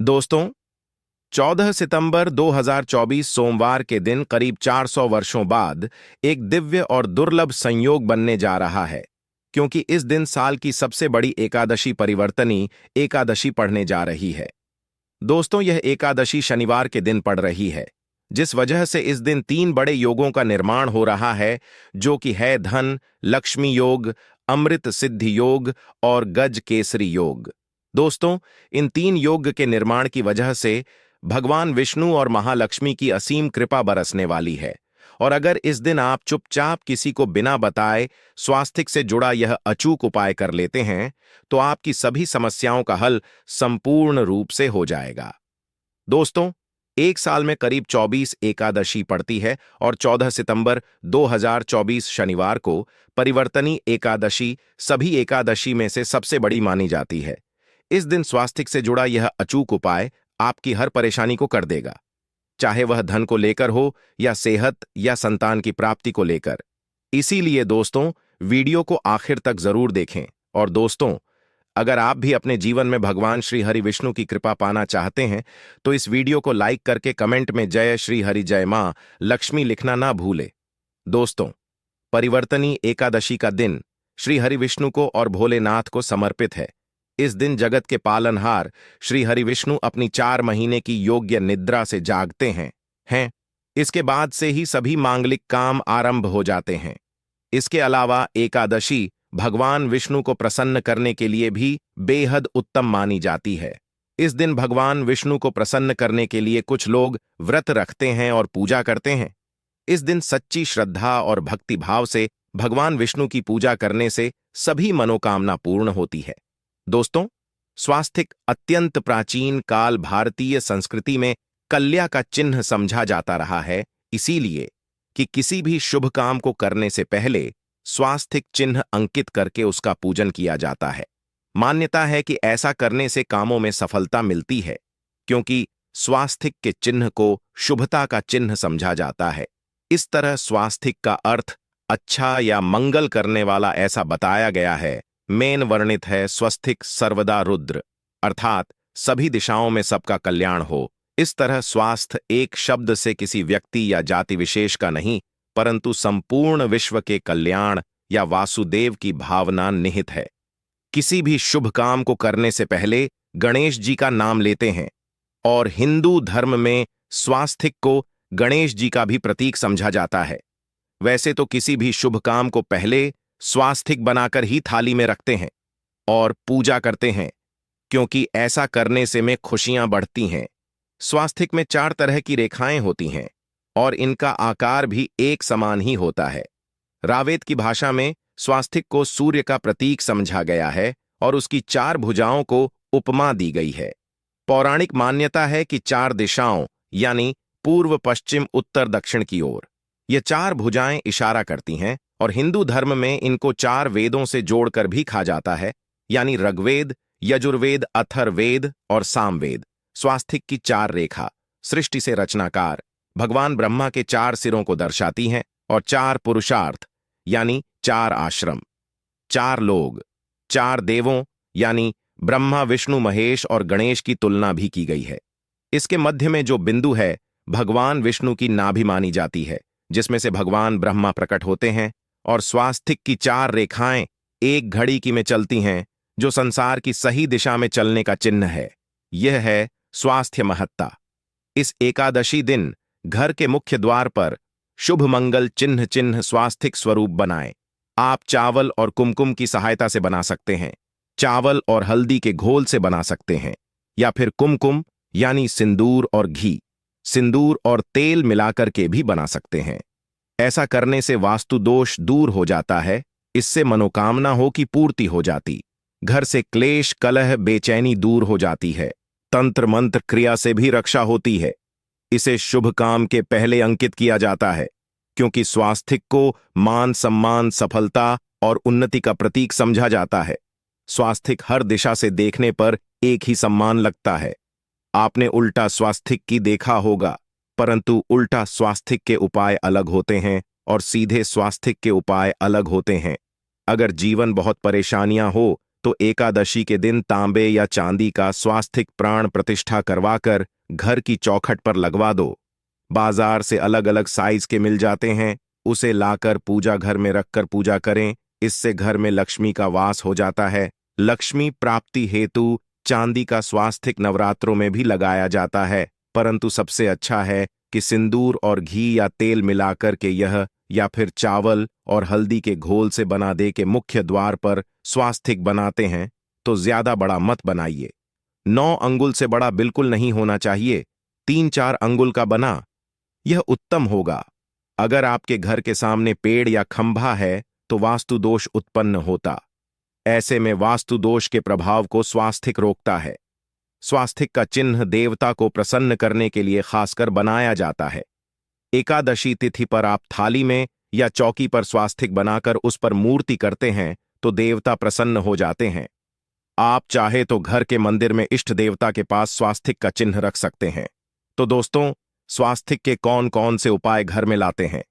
दोस्तों, 14 सितंबर 2024 सोमवार के दिन करीब 400 वर्षों बाद एक दिव्य और दुर्लभ संयोग बनने जा रहा है, क्योंकि इस दिन साल की सबसे बड़ी एकादशी परिवर्तनी एकादशी पड़ने जा रही है। दोस्तों, यह एकादशी शनिवार के दिन पड़ रही है, जिस वजह से इस दिन तीन बड़े योगों का निर्माण हो रहा है, जो कि है धन लक्ष्मी योग, अमृत सिद्धि योग और गज केसरी योग। दोस्तों, इन तीन योग के निर्माण की वजह से भगवान विष्णु और महालक्ष्मी की असीम कृपा बरसने वाली है। और अगर इस दिन आप चुपचाप किसी को बिना बताए स्वास्थ्य से जुड़ा यह अचूक उपाय कर लेते हैं, तो आपकी सभी समस्याओं का हल संपूर्ण रूप से हो जाएगा। दोस्तों, एक साल में करीब 24 एकादशी पड़ती है और 14 सितंबर 2024 शनिवार को परिवर्तनी एकादशी सभी एकादशी में से सबसे बड़ी मानी जाती है। इस दिन स्वास्थ्य से जुड़ा यह अचूक उपाय आपकी हर परेशानी को कर देगा, चाहे वह धन को लेकर हो या सेहत या संतान की प्राप्ति को लेकर। इसीलिए दोस्तों, वीडियो को आखिर तक जरूर देखें। और दोस्तों, अगर आप भी अपने जीवन में भगवान श्री हरि विष्णु की कृपा पाना चाहते हैं, तो इस वीडियो को लाइक करके कमेंट में जय श्री हरि जय मां लक्ष्मी लिखना ना भूले। दोस्तों, परिवर्तनी एकादशी का दिन श्री हरि विष्णु को और भोलेनाथ को समर्पित है। इस दिन जगत के पालनहार श्री हरि विष्णु अपनी 4 महीने की योग्य निद्रा से जागते हैं। इसके बाद से ही सभी मांगलिक काम आरंभ हो जाते हैं। इसके अलावा एकादशी भगवान विष्णु को प्रसन्न करने के लिए भी बेहद उत्तम मानी जाती है। इस दिन भगवान विष्णु को प्रसन्न करने के लिए कुछ लोग व्रत रखते हैं और पूजा करते हैं। इस दिन सच्ची श्रद्धा और भक्ति भाव से भगवान विष्णु की पूजा करने से सभी मनोकामना पूर्ण होती है। दोस्तों, स्वास्थिक अत्यंत प्राचीन काल भारतीय संस्कृति में कल्या का चिन्ह समझा जाता रहा है, इसीलिए कि किसी भी शुभ काम को करने से पहले स्वास्थिक चिन्ह अंकित करके उसका पूजन किया जाता है। मान्यता है कि ऐसा करने से कामों में सफलता मिलती है, क्योंकि स्वास्थिक के चिन्ह को शुभता का चिन्ह समझा जाता है। इस तरह स्वास्थिक का अर्थ अच्छा या मंगल करने वाला ऐसा बताया गया है। मेन वर्णित है स्वस्तिक सर्वदा रुद्र, अर्थात सभी दिशाओं में सबका कल्याण हो। इस तरह स्वास्थ्य एक शब्द से किसी व्यक्ति या जाति विशेष का नहीं, परंतु संपूर्ण विश्व के कल्याण या वासुदेव की भावना निहित है। किसी भी शुभ काम को करने से पहले गणेश जी का नाम लेते हैं, और हिंदू धर्म में स्वास्थिक को गणेश जी का भी प्रतीक समझा जाता है। वैसे तो किसी भी शुभ काम को पहले स्वास्थिक बनाकर ही थाली में रखते हैं और पूजा करते हैं, क्योंकि ऐसा करने से में खुशियां बढ़ती हैं। स्वास्थिक में 4 तरह की रेखाएं होती हैं और इनका आकार भी एक समान ही होता है। रावेद की भाषा में स्वास्थिक को सूर्य का प्रतीक समझा गया है और उसकी 4 भुजाओं को उपमा दी गई है। पौराणिक मान्यता है कि 4 दिशाओं यानी पूर्व पश्चिम उत्तर दक्षिण की ओर ये 4 भुजाएं इशारा करती हैं, और हिंदू धर्म में इनको 4 वेदों से जोड़कर भी कहा जाता है, यानी ऋग्वेद, यजुर्वेद, अथर्ववेद और सामवेद। स्वास्थिक की 4 रेखा सृष्टि से रचनाकार भगवान ब्रह्मा के 4 सिरों को दर्शाती हैं, और 4 पुरुषार्थ यानी 4 आश्रम, 4 लोग, 4 देवों यानी ब्रह्मा, विष्णु, महेश और गणेश की तुलना भी की गई है। इसके मध्य में जो बिंदु है भगवान विष्णु की नाभि मानी जाती है, जिसमें से भगवान ब्रह्मा प्रकट होते हैं। और स्वास्थिक की 4 रेखाएं एक घड़ी की में चलती हैं, जो संसार की सही दिशा में चलने का चिन्ह है। यह है स्वास्थ्य महत्ता। इस एकादशी दिन घर के मुख्य द्वार पर शुभ मंगल चिन्ह स्वास्थिक स्वरूप बनाएं। आप चावल और कुमकुम की सहायता से बना सकते हैं, चावल और हल्दी के घोल से बना सकते हैं, या फिर कुमकुम यानी सिंदूर और घी, सिंदूर और तेल मिलाकर के भी बना सकते हैं। ऐसा करने से वास्तु दोष दूर हो जाता है। इससे मनोकामना हो की पूर्ति हो जाती, घर से क्लेश कलह बेचैनी दूर हो जाती है, तंत्र मंत्र क्रिया से भी रक्षा होती है। इसे शुभ काम के पहले अंकित किया जाता है, क्योंकि स्वास्थिक को मान सम्मान, सफलता और उन्नति का प्रतीक समझा जाता है। स्वास्थिक हर दिशा से देखने पर एक ही सम्मान लगता है। आपने उल्टा स्वास्थिक की देखा होगा, परंतु उल्टा स्वास्थिक के उपाय अलग होते हैं और सीधे स्वास्थिक के उपाय अलग होते हैं। अगर जीवन बहुत परेशानियां हो तो एकादशी के दिन तांबे या चांदी का स्वास्तिक प्राण प्रतिष्ठा करवाकर घर की चौखट पर लगवा दो। बाजार से अलग अलग साइज के मिल जाते हैं, उसे लाकर पूजा घर में रखकर पूजा करें। इससे घर में लक्ष्मी का वास हो जाता है। लक्ष्मी प्राप्ति हेतु चांदी का स्वास्तिक नवरात्रों में भी लगाया जाता है, परंतु सबसे अच्छा है कि सिंदूर और घी या तेल मिलाकर के यह या फिर चावल और हल्दी के घोल से बना दे के मुख्य द्वार पर स्वास्तिक बनाते हैं तो ज्यादा बड़ा मत बनाइए। 9 अंगुल से बड़ा बिल्कुल नहीं होना चाहिए, 3-4 अंगुल का बना यह उत्तम होगा। अगर आपके घर के सामने पेड़ या खंभा है तो वास्तु दोष उत्पन्न होता। ऐसे में वास्तु दोष के प्रभाव को स्वास्तिक रोकता है। स्वास्तिक का चिन्ह देवता को प्रसन्न करने के लिए खासकर बनाया जाता है। एकादशी तिथि पर आप थाली में या चौकी पर स्वास्तिक बनाकर उस पर मूर्ति करते हैं तो देवता प्रसन्न हो जाते हैं। आप चाहे तो घर के मंदिर में इष्ट देवता के पास स्वास्तिक का चिन्ह रख सकते हैं। तो दोस्तों, स्वास्तिक के कौन कौन से उपाय घर में लाते हैं,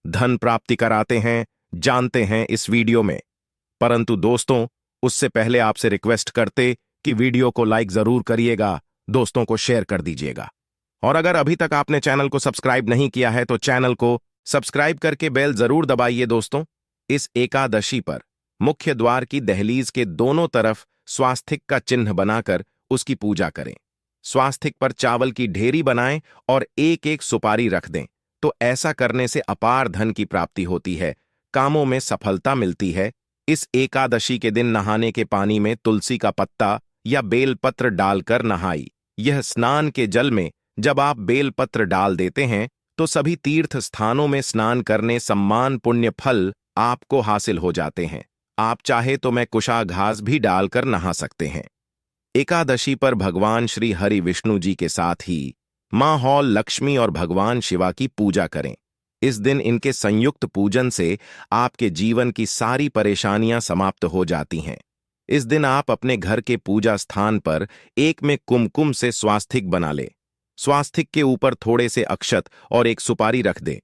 धन प्राप्ति कराते हैं, जानते हैं इस वीडियो में। परंतु दोस्तों, उससे पहले आपसे रिक्वेस्ट करते कि वीडियो को लाइक जरूर करिएगा, दोस्तों को शेयर कर दीजिएगा। और अगर अभी तक आपने चैनल को सब्सक्राइब नहीं किया है तो चैनल को सब्सक्राइब करके बेल जरूर दबाइए। दोस्तों, इस एकादशी पर मुख्य द्वार की दहलीज के दोनों तरफ स्वास्तिक का चिन्ह बनाकर उसकी पूजा करें। स्वास्तिक पर चावल की ढेरी बनाएं और एक एक सुपारी रख दें। तो ऐसा करने से अपार धन की प्राप्ति होती है, कामों में सफलता मिलती है। इस एकादशी के दिन नहाने के पानी में तुलसी का पत्ता या बेलपत्र डालकर नहाई। यह स्नान के जल में जब आप बेलपत्र डाल देते हैं तो सभी तीर्थ स्थानों में स्नान करने सम्मान पुण्य फल आपको हासिल हो जाते हैं। आप चाहे तो मैं कुशा घास भी डालकर नहा सकते हैं। एकादशी पर भगवान श्री हरि विष्णु जी के साथ ही मां हौल लक्ष्मी और भगवान शिवा की पूजा करें। इस दिन इनके संयुक्त पूजन से आपके जीवन की सारी परेशानियां समाप्त हो जाती हैं। इस दिन आप अपने घर के पूजा स्थान पर एक में कुमकुम से स्वास्तिक बना ले। स्वास्तिक के ऊपर थोड़े से अक्षत और एक सुपारी रख दे।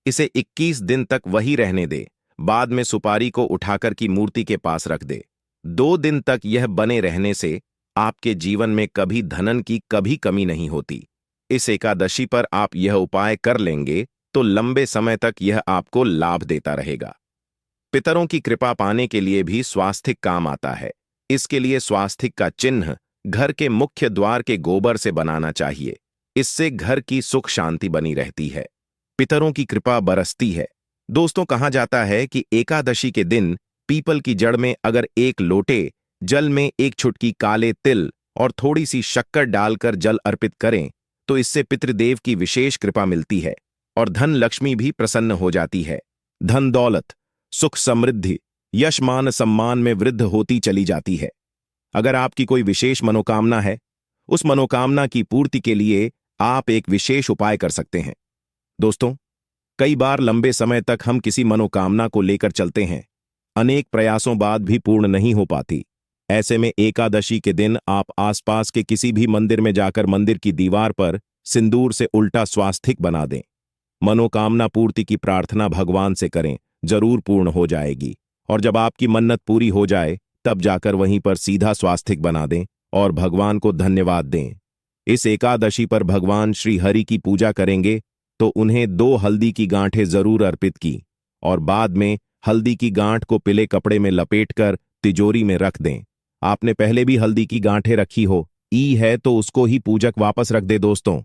इसे 21 दिन तक वही रहने दे। बाद में सुपारी को उठाकर की मूर्ति के पास रख दे। 2 दिन तक यह बने रहने से आपके जीवन में कभी धनन की कभी कमी नहीं होती। इस एकादशी पर आप यह उपाय कर लेंगे तो लंबे समय तक यह आपको लाभ देता रहेगा। पितरों की कृपा पाने के लिए भी स्वास्तिक काम आता है। इसके लिए स्वास्तिक का चिन्ह घर के मुख्य द्वार के गोबर से बनाना चाहिए। इससे घर की सुख शांति बनी रहती है, पितरों की कृपा बरसती है। दोस्तों, कहा जाता है कि एकादशी के दिन पीपल की जड़ में अगर एक लोटे जल में एक चुटकी काले तिल और थोड़ी सी शक्कर डालकर जल अर्पित करें तो इससे पितृदेव की विशेष कृपा मिलती है और धन लक्ष्मी भी प्रसन्न हो जाती है। धन दौलत, सुख समृद्धि, यश मान सम्मान में वृद्धि होती चली जाती है। अगर आपकी कोई विशेष मनोकामना है, उस मनोकामना की पूर्ति के लिए आप एक विशेष उपाय कर सकते हैं। दोस्तों, कई बार लंबे समय तक हम किसी मनोकामना को लेकर चलते हैं, अनेक प्रयासों बाद भी पूर्ण नहीं हो पाती। ऐसे में एकादशी के दिन आप आसपास के किसी भी मंदिर में जाकर मंदिर की दीवार पर सिंदूर से उल्टा स्वास्तिक बना दें। मनोकामना पूर्ति की प्रार्थना भगवान से करें, जरूर पूर्ण हो जाएगी। और जब आपकी मन्नत पूरी हो जाए तब जाकर वहीं पर सीधा स्वास्तिक बना दें और भगवान को धन्यवाद दें। इस एकादशी पर भगवान श्री हरि की पूजा करेंगे तो उन्हें 2 हल्दी की गांठें जरूर अर्पित की और बाद में हल्दी की गांठ को पीले कपड़े में लपेटकर तिजोरी में रख दें। आपने पहले भी हल्दी की गांठें रखी हो है तो उसको ही पूजक वापस रख दे। दोस्तों,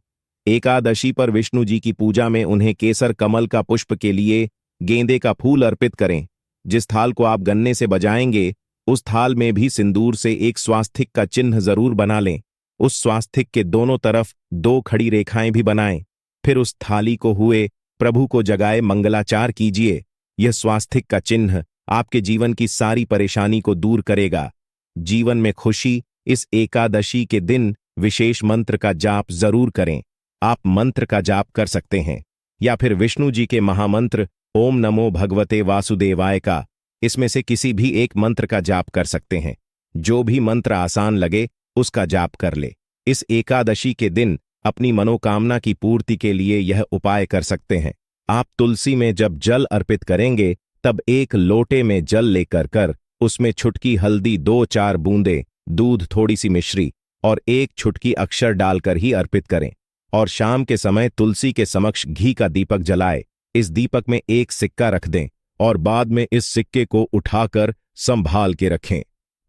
एकादशी पर विष्णु जी की पूजा में उन्हें केसर कमल का पुष्प के लिए गेंदे का फूल अर्पित करें। जिस थाल को आप गन्ने से बजाएंगे उस थाल में भी सिंदूर से एक स्वास्तिक का चिन्ह जरूर बना लें। उस स्वास्तिक के दोनों तरफ 2 खड़ी रेखाएं भी बनाएं। फिर उस थाली को हुए प्रभु को जगाए मंगलाचार कीजिए। यह स्वास्तिक का चिन्ह आपके जीवन की सारी परेशानी को दूर करेगा। जीवन में खुशी इस एकादशी के दिन विशेष मंत्र का जाप जरूर करें। आप मंत्र का जाप कर सकते हैं या फिर विष्णु जी के महामंत्र ओम नमो भगवते वासुदेवाय का, इसमें से किसी भी एक मंत्र का जाप कर सकते हैं। जो भी मंत्र आसान लगे उसका जाप कर ले। इस एकादशी के दिन अपनी मनोकामना की पूर्ति के लिए यह उपाय कर सकते हैं। आप तुलसी में जब जल अर्पित करेंगे तब एक लोटे में जल लेकर उसमें छुटकी हल्दी, 2-4 बूंदे दूध, थोड़ी सी मिश्री और 1 छुटकी अक्षर डालकर ही अर्पित करें। और शाम के समय तुलसी के समक्ष घी का दीपक जलाए। इस दीपक में 1 सिक्का रख दें और बाद में इस सिक्के को उठाकर संभाल के रखें।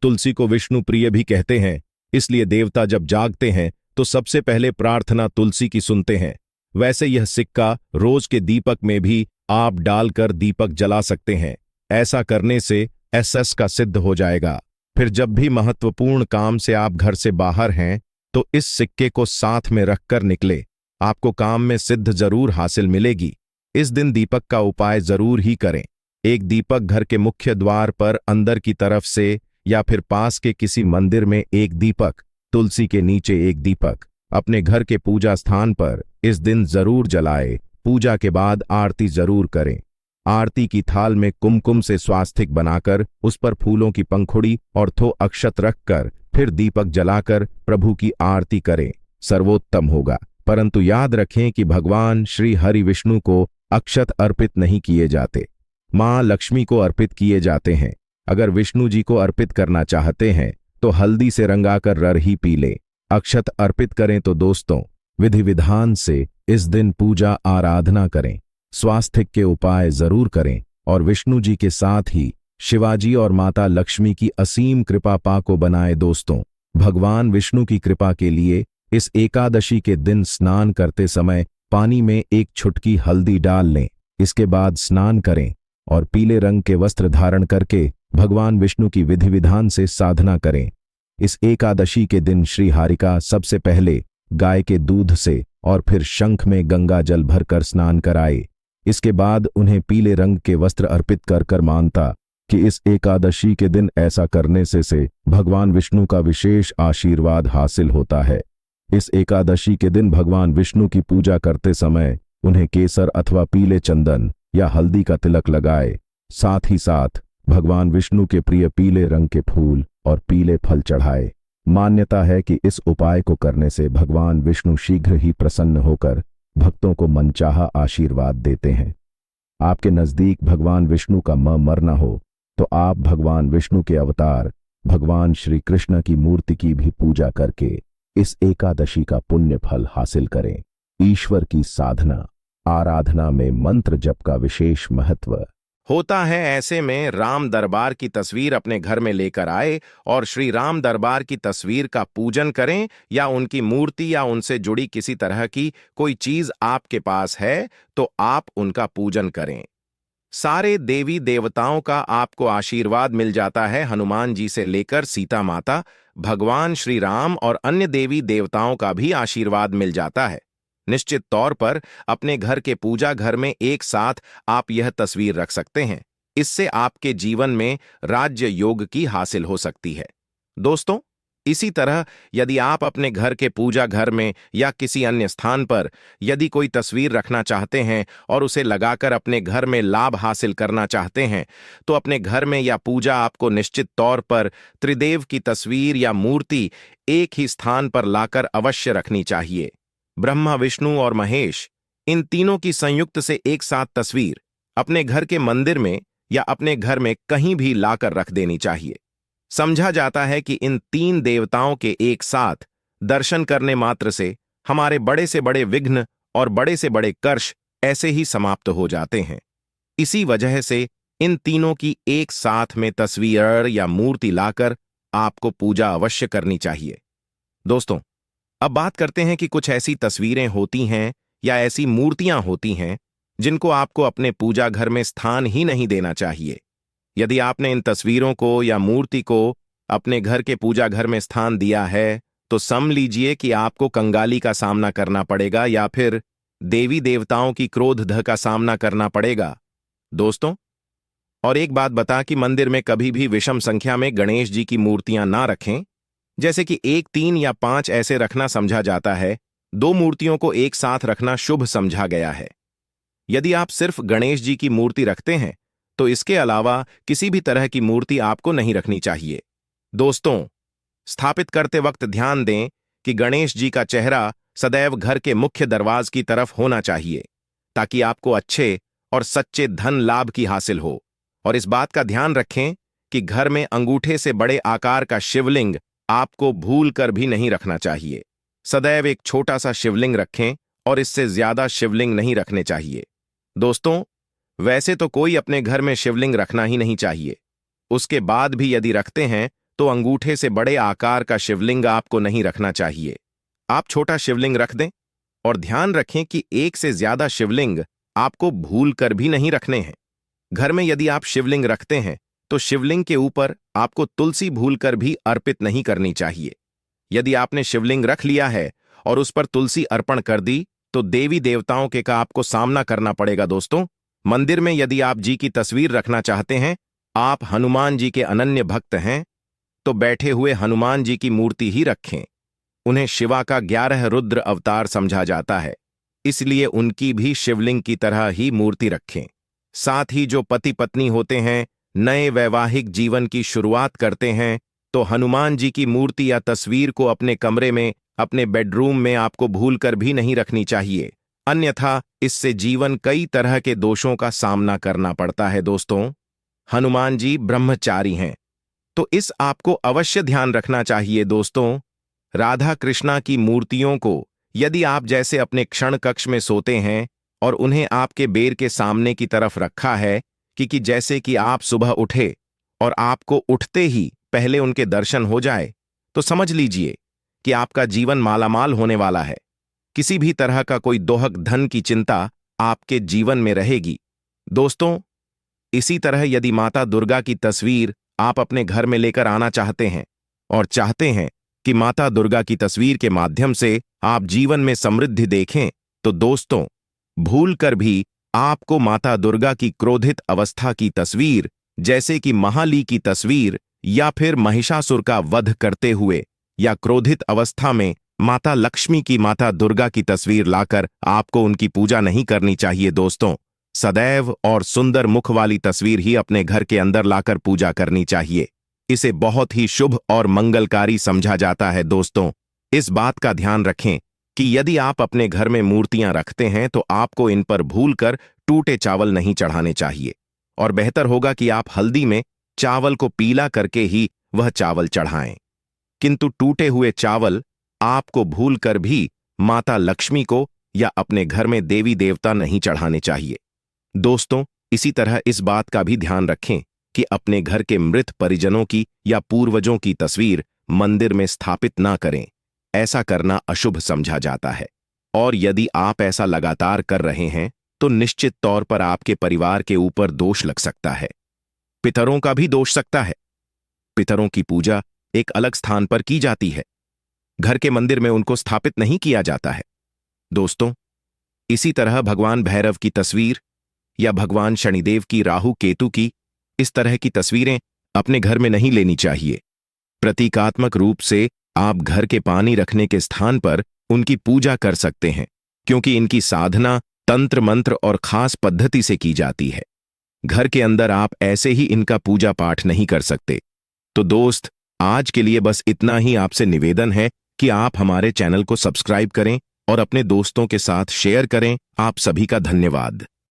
तुलसी को विष्णु प्रिय भी कहते हैं, इसलिए देवता जब जागते हैं तो सबसे पहले प्रार्थना तुलसी की सुनते हैं। वैसे यह सिक्का रोज के दीपक में भी आप डालकर दीपक जला सकते हैं। ऐसा करने से एसएस का सिद्ध हो जाएगा। फिर जब भी महत्वपूर्ण काम से आप घर से बाहर हैं तो इस सिक्के को साथ में रखकर निकले। आपको काम में सिद्ध जरूर हासिल मिलेगी। इस दिन दीपक का उपाय जरूर ही करें। एक दीपक घर के मुख्य द्वार पर अंदर की तरफ से या फिर पास के किसी मंदिर में 1 दीपक, तुलसी के नीचे 1 दीपक, अपने घर के पूजा स्थान पर इस दिन जरूर जलाए। पूजा के बाद आरती जरूर करें। आरती की थाल में कुमकुम से स्वास्तिक बनाकर उस पर फूलों की पंखुड़ी और थो अक्षत रखकर फिर दीपक जलाकर प्रभु की आरती करें, सर्वोत्तम होगा। परंतु याद रखें कि भगवान श्री हरि विष्णु को अक्षत अर्पित नहीं किए जाते, मां लक्ष्मी को अर्पित किए जाते हैं। अगर विष्णु जी को अर्पित करना चाहते हैं तो हल्दी से रंगाकर रर ही पी लें। अक्षत अर्पित करें तो दोस्तों विधि विधान से इस दिन पूजा आराधना करें, स्वास्तिक के उपाय जरूर करें और विष्णु जी के साथ ही शिवाजी और माता लक्ष्मी की असीम कृपा पाको बनाए। दोस्तों, भगवान विष्णु की कृपा के लिए इस एकादशी के दिन स्नान करते समय पानी में 1 छुटकी हल्दी डाल लें। इसके बाद स्नान करें और पीले रंग के वस्त्र धारण करके भगवान विष्णु की विधि विधान से साधना करें। इस एकादशी के दिन श्री हरिका सबसे पहले गाय के दूध से और फिर शंख में गंगा जल भरकर स्नान कराए। इसके बाद उन्हें पीले रंग के वस्त्र अर्पित कर मानता कि इस एकादशी के दिन ऐसा करने से भगवान विष्णु का विशेष आशीर्वाद हासिल होता है। इस एकादशी के दिन भगवान विष्णु की पूजा करते समय उन्हें केसर अथवा पीले चंदन या हल्दी का तिलक लगाए। साथ ही साथ भगवान विष्णु के प्रिय पीले रंग के फूल और पीले फल चढ़ाए। मान्यता है कि इस उपाय को करने से भगवान विष्णु शीघ्र ही प्रसन्न होकर भक्तों को मनचाहा आशीर्वाद देते हैं। आपके नजदीक भगवान विष्णु का मरना हो तो आप भगवान विष्णु के अवतार भगवान श्री कृष्ण की मूर्ति की भी पूजा करके इस एकादशी का पुण्य फल हासिल करें। ईश्वर की साधना आराधना में मंत्र जप का विशेष महत्व होता है। ऐसे में राम दरबार की तस्वीर अपने घर में लेकर आए और श्री राम दरबार की तस्वीर का पूजन करें, या उनकी मूर्ति या उनसे जुड़ी किसी तरह की कोई चीज आपके पास है तो आप उनका पूजन करें। सारे देवी देवताओं का आपको आशीर्वाद मिल जाता है। हनुमान जी से लेकर सीता माता, भगवान श्री राम और अन्य देवी देवताओं का भी आशीर्वाद मिल जाता है। निश्चित तौर पर अपने घर के पूजा घर में एक साथ आप यह तस्वीर रख सकते हैं। इससे आपके जीवन में राज्य योग की हासिल हो सकती है। दोस्तों, इसी तरह यदि आप अपने घर के पूजा घर में या किसी अन्य स्थान पर यदि कोई तस्वीर रखना चाहते हैं और उसे लगाकर अपने घर में लाभ हासिल करना चाहते हैं तो अपने घर में या पूजा आपको निश्चित तौर पर त्रिदेव की तस्वीर या मूर्ति एक ही स्थान पर लाकर अवश्य रखनी चाहिए। ब्रह्मा, विष्णु और महेश, इन तीनों की संयुक्त से एक साथ तस्वीर अपने घर के मंदिर में या अपने घर में कहीं भी लाकर रख देनी चाहिए। समझा जाता है कि इन 3 देवताओं के एक साथ दर्शन करने मात्र से हमारे बड़े से बड़े विघ्न और बड़े से बड़े कर्ष ऐसे ही समाप्त हो जाते हैं। इसी वजह से इन तीनों की एक साथ में तस्वीर या मूर्ति लाकर आपको पूजा अवश्य करनी चाहिए। दोस्तों, अब बात करते हैं कि कुछ ऐसी तस्वीरें होती हैं या ऐसी मूर्तियां होती हैं जिनको आपको अपने पूजा घर में स्थान ही नहीं देना चाहिए। यदि आपने इन तस्वीरों को या मूर्ति को अपने घर के पूजा घर में स्थान दिया है तो समझ लीजिए कि आपको कंगाली का सामना करना पड़ेगा या फिर देवी देवताओं की क्रोध का सामना करना पड़ेगा। दोस्तों, और एक बात बता कि मंदिर में कभी भी विषम संख्या में गणेश जी की मूर्तियां ना रखें। जैसे कि 1, 3 या 5 ऐसे रखना समझा जाता है। 2 मूर्तियों को एक साथ रखना शुभ समझा गया है। यदि आप सिर्फ गणेश जी की मूर्ति रखते हैं तो इसके अलावा किसी भी तरह की मूर्ति आपको नहीं रखनी चाहिए। दोस्तों, स्थापित करते वक्त ध्यान दें कि गणेश जी का चेहरा सदैव घर के मुख्य दरवाज की तरफ होना चाहिए ताकि आपको अच्छे और सच्चे धन लाभ की हासिल हो। और इस बात का ध्यान रखें कि घर में अंगूठे से बड़े आकार का शिवलिंग आपको भूल कर भी नहीं रखना चाहिए। सदैव एक छोटा सा शिवलिंग रखें और इससे ज्यादा शिवलिंग नहीं रखने चाहिए। दोस्तों, वैसे तो कोई अपने घर में शिवलिंग रखना ही नहीं चाहिए। उसके बाद भी यदि रखते हैं तो अंगूठे से बड़े आकार का शिवलिंग आपको नहीं रखना चाहिए। आप छोटा शिवलिंग रख दें और ध्यान रखें कि एक से ज्यादा शिवलिंग आपको भूल कर भी नहीं रखने हैं। घर में यदि आप शिवलिंग रखते हैं तो शिवलिंग के ऊपर आपको तुलसी भूलकर भी अर्पित नहीं करनी चाहिए। यदि आपने शिवलिंग रख लिया है और उस पर तुलसी अर्पण कर दी तो देवी देवताओं के का आपको सामना करना पड़ेगा। दोस्तों, मंदिर में यदि आप जी की तस्वीर रखना चाहते हैं, आप हनुमान जी के अनन्य भक्त हैं, तो बैठे हुए हनुमान जी की मूर्ति ही रखें। उन्हें शिवा का 11 रुद्र अवतार समझा जाता है, इसलिए उनकी भी शिवलिंग की तरह ही मूर्ति रखें। साथ ही जो पति पत्नी होते हैं, नए वैवाहिक जीवन की शुरुआत करते हैं, तो हनुमान जी की मूर्ति या तस्वीर को अपने कमरे में, अपने बेडरूम में आपको भूलकर भी नहीं रखनी चाहिए, अन्यथा इससे जीवन कई तरह के दोषों का सामना करना पड़ता है। दोस्तों, हनुमान जी ब्रह्मचारी हैं, तो इस आपको अवश्य ध्यान रखना चाहिए। दोस्तों, राधा कृष्णा की मूर्तियों को यदि आप जैसे अपने क्षण कक्ष में सोते हैं और उन्हें आपके बेर के सामने की तरफ रखा है कि जैसे कि आप सुबह उठे और आपको उठते ही पहले उनके दर्शन हो जाए, तो समझ लीजिए कि आपका जीवन मालामाल होने वाला है। किसी भी तरह का कोई दोहक धन की चिंता आपके जीवन में रहेगी। दोस्तों, इसी तरह यदि माता दुर्गा की तस्वीर आप अपने घर में लेकर आना चाहते हैं और चाहते हैं कि माता दुर्गा की तस्वीर के माध्यम से आप जीवन में समृद्धि देखें, तो दोस्तों, भूल कर भी आपको माता दुर्गा की क्रोधित अवस्था की तस्वीर, जैसे कि महाली की तस्वीर या फिर महिषासुर का वध करते हुए या क्रोधित अवस्था में माता लक्ष्मी की, माता दुर्गा की तस्वीर लाकर आपको उनकी पूजा नहीं करनी चाहिए। दोस्तों, सदैव और सुंदर मुख वाली तस्वीर ही अपने घर के अंदर लाकर पूजा करनी चाहिए। इसे बहुत ही शुभ और मंगलकारी समझा जाता है। दोस्तों, इस बात का ध्यान रखें कि यदि आप अपने घर में मूर्तियां रखते हैं तो आपको इन पर भूलकर टूटे चावल नहीं चढ़ाने चाहिए, और बेहतर होगा कि आप हल्दी में चावल को पीला करके ही वह चावल चढ़ाएं। किंतु टूटे हुए चावल आपको भूलकर भी माता लक्ष्मी को या अपने घर में देवी देवता नहीं चढ़ाने चाहिए। दोस्तों, इसी तरह इस बात का भी ध्यान रखें कि अपने घर के मृत परिजनों की या पूर्वजों की तस्वीर मंदिर में स्थापित ना करें। ऐसा करना अशुभ समझा जाता है, और यदि आप ऐसा लगातार कर रहे हैं तो निश्चित तौर पर आपके परिवार के ऊपर दोष लग सकता है। पितरों का भी दोष सकता है। पितरों की पूजा एक अलग स्थान पर की जाती है, घर के मंदिर में उनको स्थापित नहीं किया जाता है। दोस्तों, इसी तरह भगवान भैरव की तस्वीर या भगवान शनिदेव की, राहु केतु की, इस तरह की तस्वीरें अपने घर में नहीं लेनी चाहिए। प्रतीकात्मक रूप से आप घर के पानी रखने के स्थान पर उनकी पूजा कर सकते हैं, क्योंकि इनकी साधना तंत्र मंत्र और खास पद्धति से की जाती है। घर के अंदर आप ऐसे ही इनका पूजा पाठ नहीं कर सकते। तो दोस्त, आज के लिए बस इतना ही आपसे निवेदन है कि आप हमारे चैनल को सब्सक्राइब करें और अपने दोस्तों के साथ शेयर करें। आप सभी का धन्यवाद।